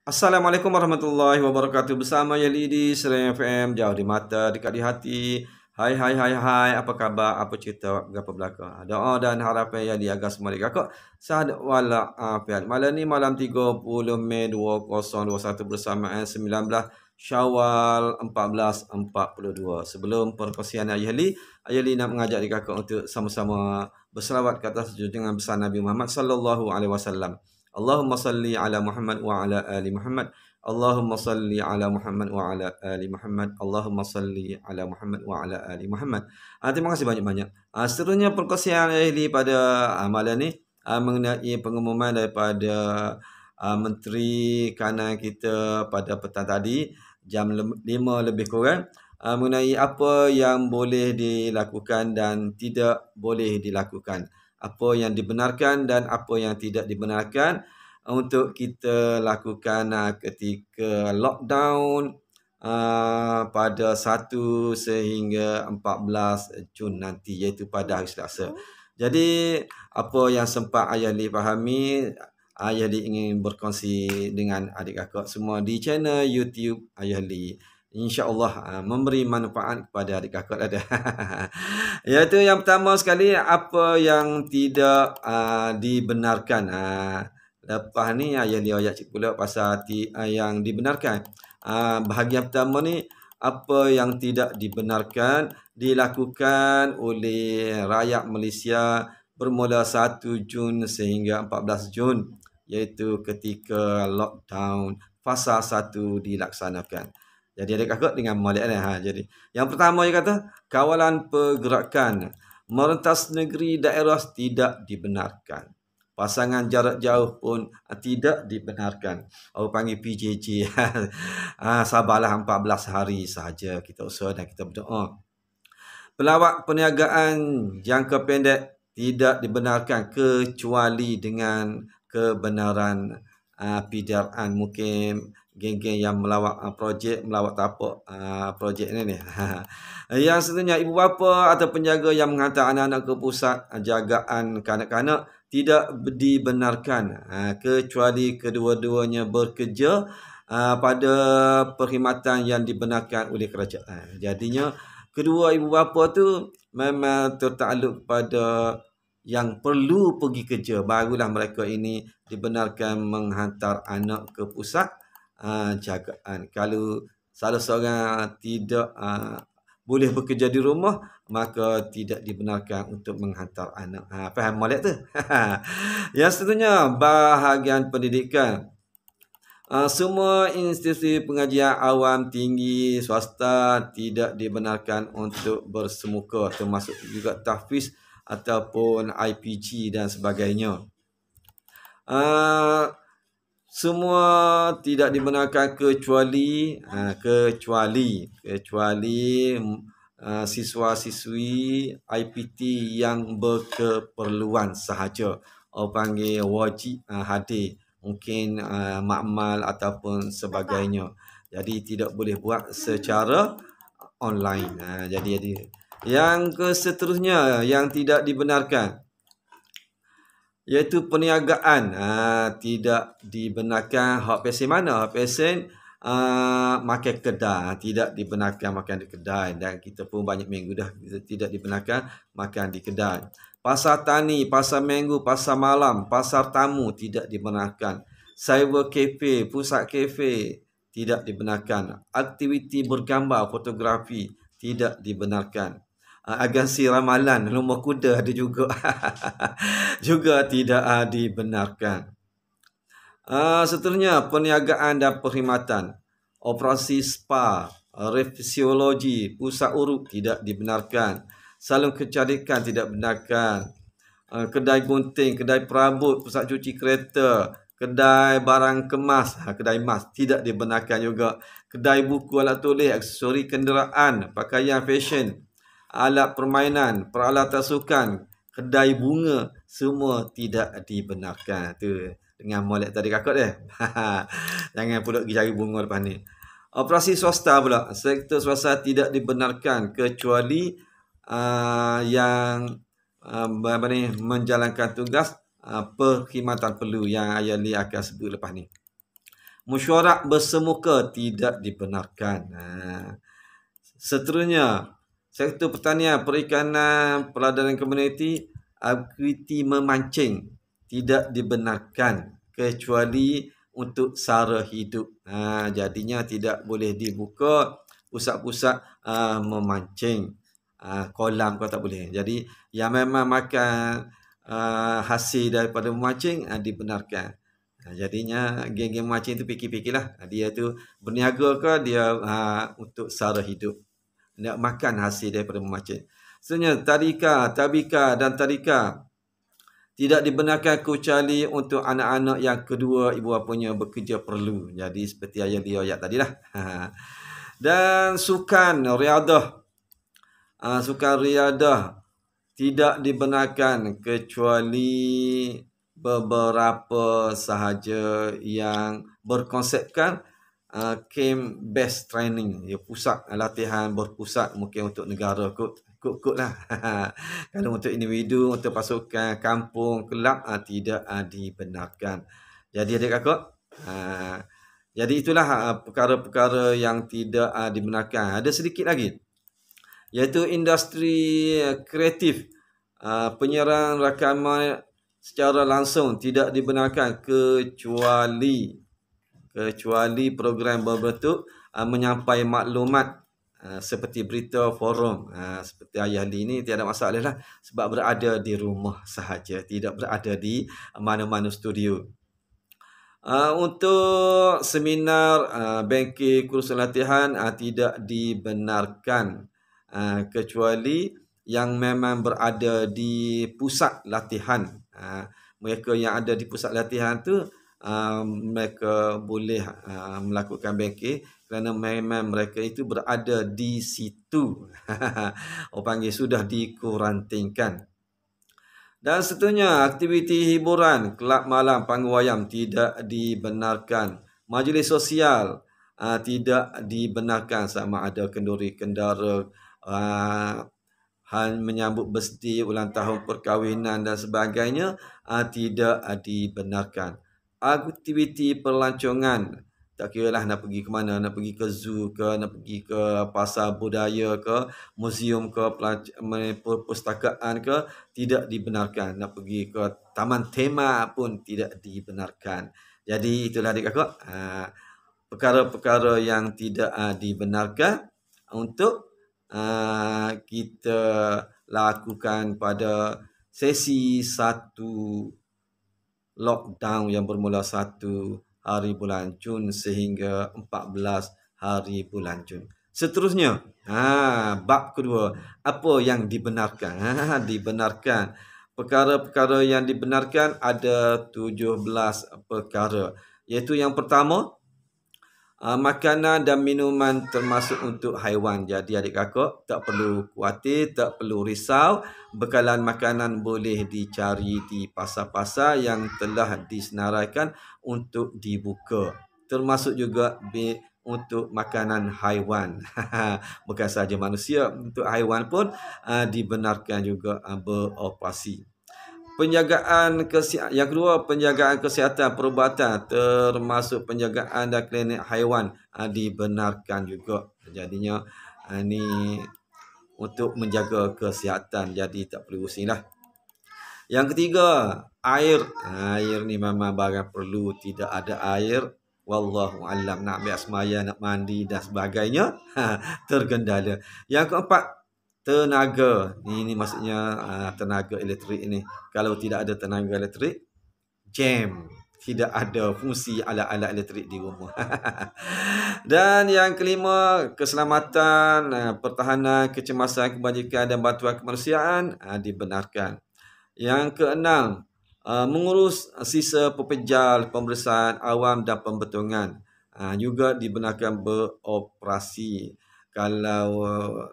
Assalamualaikum warahmatullahi wabarakatuh. Bersama Yali di Serang FM. Jauh di mata, dekat di hati. Hai, hai, hai, hai. Apa khabar? Apa cerita? Apa belakang? Doa dan harapan Yali agar semua kakak sahadat wala afiat. Malam ni malam 30 Mei 2021 bersamaan 19 Syawal 1442. Sebelum perkongsian Yali nak mengajak kakak untuk sama-sama berselawat ke atas junjungan besar Nabi Muhammad sallallahu alaihi wasallam. Allahumma salli ala Muhammad wa ala ali Muhammad. Allahumma salli ala Muhammad wa ala ali Muhammad. Allahumma salli ala Muhammad wa ala ali Muhammad. Terima kasih banyak-banyak. Seterusnya perkongsian ahli pada malam ni mengenai pengumuman daripada Menteri Kanan kita pada petang tadi jam 5 lebih kurang mengenai apa yang boleh dilakukan dan tidak boleh dilakukan, apa yang dibenarkan dan apa yang tidak dibenarkan untuk kita lakukan ketika lockdown pada 1 sehingga 14 Jun nanti, iaitu pada hari Selasa. Jadi apa yang sempat Ayah Li fahami, Ayah Li ingin berkongsi dengan adik kakak semua di channel YouTube Ayah Li. InsyaAllah memberi manfaat kepada adik kakak ada. Iaitu yang pertama sekali, apa yang tidak dibenarkan. Lepas ni Ayah Li ayat pula pasal yang dibenarkan. Bahagian pertama ni, apa yang tidak dibenarkan dilakukan oleh rakyat Malaysia bermula 1 Jun sehingga 14 Jun, iaitu ketika lockdown fasa 1 dilaksanakan. Jadi adik kakak dengan molek ni. Jadi yang pertama dia kata, kawalan pergerakan merentas negeri daerah tidak dibenarkan. Pasangan jarak jauh pun tidak dibenarkan. Orang panggil PJJ. Sabarlah 14 hari sahaja kita usaha dan kita berdoa. Pelawak perniagaan jangka pendek tidak dibenarkan kecuali dengan kebenaran PDRan. Mungkin geng-geng yang melawak projek, melawak tapak projek ni. Yang seterusnya, ibu bapa atau penjaga yang menghantar anak-anak ke pusat jagaan kanak-kanak tidak dibenarkan kecuali kedua-duanya bekerja pada perkhidmatan yang dibenarkan oleh kerajaan. Jadinya kedua ibu bapa tu memang tertakluk pada yang perlu pergi kerja, barulah mereka ini dibenarkan menghantar anak ke pusat jagaan. Kalau salah seorang tidak boleh bekerja di rumah, maka tidak dibenarkan untuk menghantar anak. Faham molek tu? Yang seterusnya, bahagian pendidikan. Semua institusi pengajian awam, tinggi, swasta tidak dibenarkan untuk bersemuka, termasuk juga tahfiz ataupun IPG dan sebagainya. Semua tidak dibenarkan kecuali siswa-siswi IPT yang berkeperluan sahaja. Orang panggil wajib hadir. Mungkin makmal ataupun sebagainya. Jadi tidak boleh buat secara online. Jadi yang seterusnya yang tidak dibenarkan, iaitu perniagaan. Tidak dibenarkan. Hak pesen mana? Hak pesen makan kedai. Tidak dibenarkan makan di kedai. Dan kita pun banyak minggu dah tidak dibenarkan makan di kedai. Pasar tani, pasar minggu, pasar malam, pasar tamu tidak dibenarkan. Cyber cafe, pusat cafe tidak dibenarkan. Aktiviti bergambar, fotografi tidak dibenarkan. Agensi ramalan, rumah kuda ada juga. Juga tidak dibenarkan. Seterusnya, perniagaan dan perkhidmatan. Operasi spa, refleksiologi, pusat urut tidak dibenarkan. Salon kecantikan tidak dibenarkan. Kedai gunting, kedai perabot, pusat cuci kereta, kedai barang kemas, kedai emas tidak dibenarkan juga. Kedai buku, alat tulis, aksesori kenderaan, pakaian fashion, alat permainan, peralatan sukan, kedai bunga, semua tidak dibenarkan. Tu dengan molek tadi kakak dia. Jangan pula pergi cari bunga lepas ni. Operasi swasta pula, sektor swasta tidak dibenarkan kecuali yang menjalankan tugas perkhidmatan perlu yang Ayah Li akan sebut lepas ni. Mesyuarat bersemuka tidak dibenarkan. Seterusnya, sektor pertanian, perikanan, peradanan komuniti, aktiviti memancing tidak dibenarkan kecuali untuk sara hidup. Jadinya tidak boleh dibuka pusat-pusat memancing. Kolam kau tak boleh. Jadi yang memang makan hasil daripada memancing dibenarkan. Jadinya geng-geng memancing tu fikir-fikirlah. Dia tu berniaga ke dia untuk sara hidup. Nak makan hasil daripada memancing. Sebenarnya tabika dan tadika tidak dibenarkan kecuali untuk anak-anak yang kedua ibu bapanya bekerja perlu. Jadi seperti ayat dia ayat tadilah. Dan sukan riadah. Sukan riadah tidak dibenarkan kecuali beberapa sahaja yang berkonsepkan camp based training, pusat latihan berpusat mungkin untuk negara kot lah. Kalau untuk individu, untuk pasukan kampung, kelab tidak dibenarkan. Jadi adik kakak, jadi itulah perkara-perkara yang tidak dibenarkan. Ada sedikit lagi, iaitu industri kreatif, penyiaran rakaman secara langsung tidak dibenarkan kecuali program berbentuk menyampai maklumat seperti berita forum. Seperti ayah Ali ni tiada masalah lah, sebab berada di rumah sahaja, tidak berada di mana-mana studio. Untuk seminar, banking, kursus latihan tidak dibenarkan kecuali yang memang berada di pusat latihan. Mereka yang ada di pusat latihan tu mereka boleh melakukan banking kerana memang mereka itu berada di situ. Orang panggil sudah dikurantinkan. Dan seterusnya, aktiviti hiburan, kelab malam, panggung wayang tidak dibenarkan. Majlis sosial tidak dibenarkan, sama ada kenduri kendara, hal menyambut birthday, ulang tahun perkahwinan dan sebagainya tidak dibenarkan. Aktiviti pelancongan, tak kira lah nak pergi ke mana, nak pergi ke zoo ke, nak pergi ke pasar budaya ke, muzium ke, perpustakaan ke, tidak dibenarkan. Nak pergi ke taman tema pun tidak dibenarkan. Jadi itulah adik kakak, perkara-perkara yang tidak dibenarkan untuk kita lakukan pada sesi 1 lockdown yang bermula 1 hari bulan Jun sehingga 14 hari bulan Jun. Seterusnya, bab kedua, apa yang dibenarkan? Dibenarkan. Perkara-perkara yang dibenarkan ada 17 perkara. Iaitu yang pertama, makanan dan minuman termasuk untuk haiwan. Jadi adik kakak tak perlu khawatir, tak perlu risau. Bekalan makanan boleh dicari di pasar-pasar yang telah disenaraikan untuk dibuka. Termasuk juga untuk makanan haiwan. Bukan sahaja manusia, untuk haiwan pun dibenarkan juga beroperasi. Yang kedua, penjagaan kesihatan perubatan termasuk penjagaan dan klinik haiwan dibenarkan juga. Jadinya ini untuk menjaga kesihatan, jadi tak perlu pusinglah. Yang ketiga, air. Air ni memang barang perlu, tidak ada air wallahu alam, nak ambil semaya, nak mandi dan sebagainya tergendala. Yang keempat, tenaga. Ini maksudnya tenaga elektrik ini. Kalau tidak ada tenaga elektrik, jam. Tidak ada fungsi alat-alat elektrik di rumah. Dan yang kelima, keselamatan, pertahanan, kecemasan, kebajikan dan bantuan kemanusiaan dibenarkan. Yang keenam, mengurus sisa pepejal, pemeriksaan awam dan pembetongan juga dibenarkan beroperasi. Kalau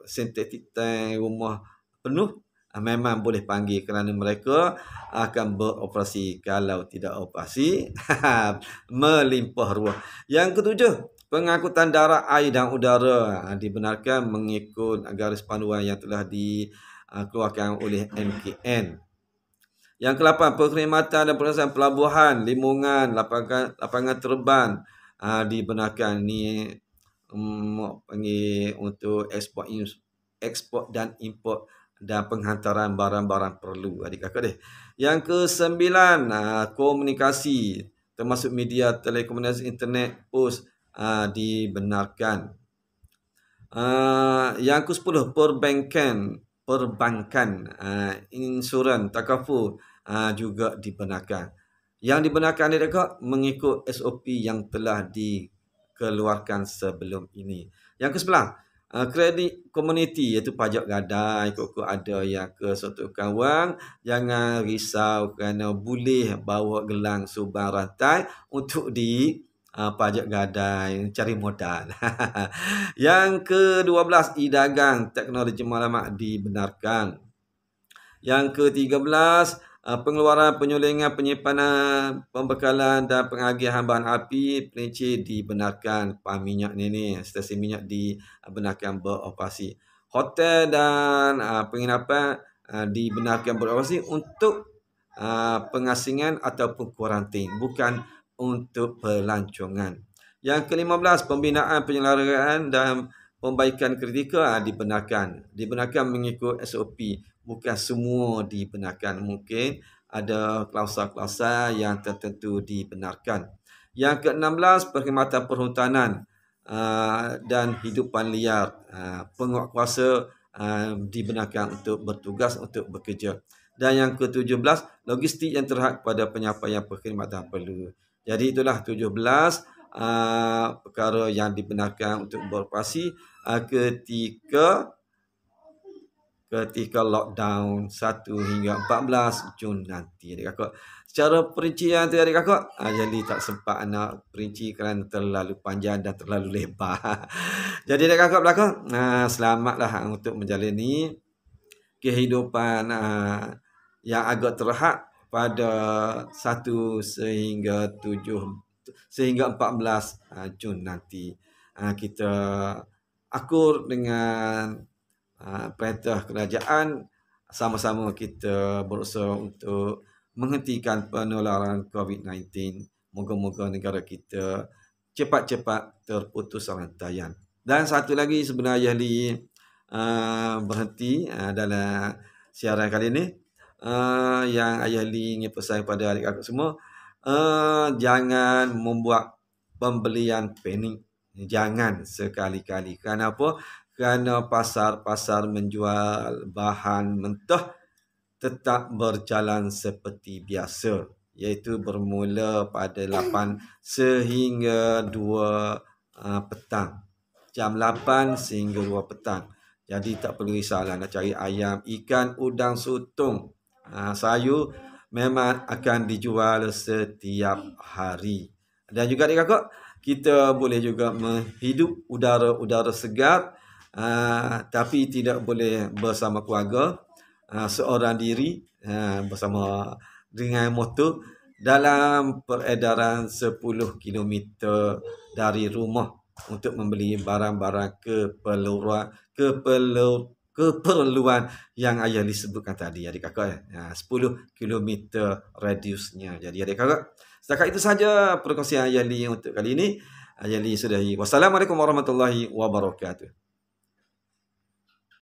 sintetik tank rumah penuh, memang boleh panggil kerana mereka akan beroperasi. Kalau tidak operasi, melimpah ruah. Yang ketujuh, pengangkutan darat, air dan udara dibenarkan mengikut garis panduan yang telah dikeluarkan oleh MKN. Yang ke-8, perkhidmatan dan pengurusan pelabuhan, limungan, lapangan terbang, dibenarkan ni panggil untuk ekspor dan import dan penghantaran barang-barang perlu adik-kakak deh. Yang ke-9, komunikasi termasuk media telekomunikasi, internet, pos dibenarkan. Yang ke-10, perbankan, insurans, takaful juga dibenarkan. Yang dibenarkan ni dekat mengikut SOP yang telah dikeluarkan sebelum ini. Yang ke-11, kredit komuniti iaitu pajak gadai. Kok ada yang kesotokan wang, jangan risau kerana boleh bawa gelang subang rantai untuk pajak gadai, cari modal. Yang ke-12, e-dagang, teknologi maklumat dibenarkan. Yang ke-13, pengeluaran, penyulingan, penyimpanan, pembekalan dan pengagihan bahan api perinci dibenarkan. Pam minyak ni, stesen minyak dibenarkan beroperasi. Hotel dan penginapan dibenarkan beroperasi untuk pengasingan ataupun kuarantin, bukan untuk pelancongan. Yang ke-15, pembinaan, penyelenggaraan dan pembaikan kritikal dibenarkan. Dibenarkan mengikut SOP. Bukan semua dibenarkan. Mungkin ada klausa-klausa yang tertentu dibenarkan. Yang ke-16, perkhidmatan perhutanan dan hidupan liar. Penguatkuasa dibenarkan untuk bertugas, untuk bekerja. Dan yang ke-17, logistik yang terhad pada penyampaian perkhidmatan perlu. Jadi itulah 17 perkara yang dibenarkan untuk beroperasi ketika lockdown 1 hingga 14 Jun nanti, adik-kakak. Secara perincian tu adik-kakak, jadi tak sempat nak perinci kerana terlalu panjang dan terlalu lebar. Jadi adik-kakak belakang, selamatlah untuk menjalani kehidupan yang agak terhad pada 1 sehingga 14 Jun nanti. Kita akur dengan perintah kerajaan, sama-sama kita berusaha untuk menghentikan penularan COVID-19. Moga-moga negara kita cepat-cepat terputus rantaian. Dan satu lagi sebenarnya berhenti dalam siaran kali ini, yang Ayah Lee ingin pesan kepada adik-adik semua, jangan membuat pembelian panik. Jangan sekali-kali. Kenapa? Kerana pasar-pasar menjual bahan mentah tetap berjalan seperti biasa, iaitu bermula pada 8 sehingga 2 petang. Jam 8 sehingga 2 petang. Jadi tak perlu risaulah nak cari ayam, ikan, udang, sotong, sayur memang akan dijual setiap hari. Dan juga adik-kakak, kita boleh juga menghidup udara segar, tapi tidak boleh bersama keluarga, seorang diri, bersama dengan motor dalam peredaran 10 km dari rumah untuk membeli barang-barang keperluan yang Ayah disebutkan tadi, adik-kakak. 10 km radiusnya. Jadi adik-kakak, setakat itu saja perkongsian Ayah Lee untuk kali ini. Ayah Lee sudahi. Wassalamualaikum warahmatullahi wabarakatuh.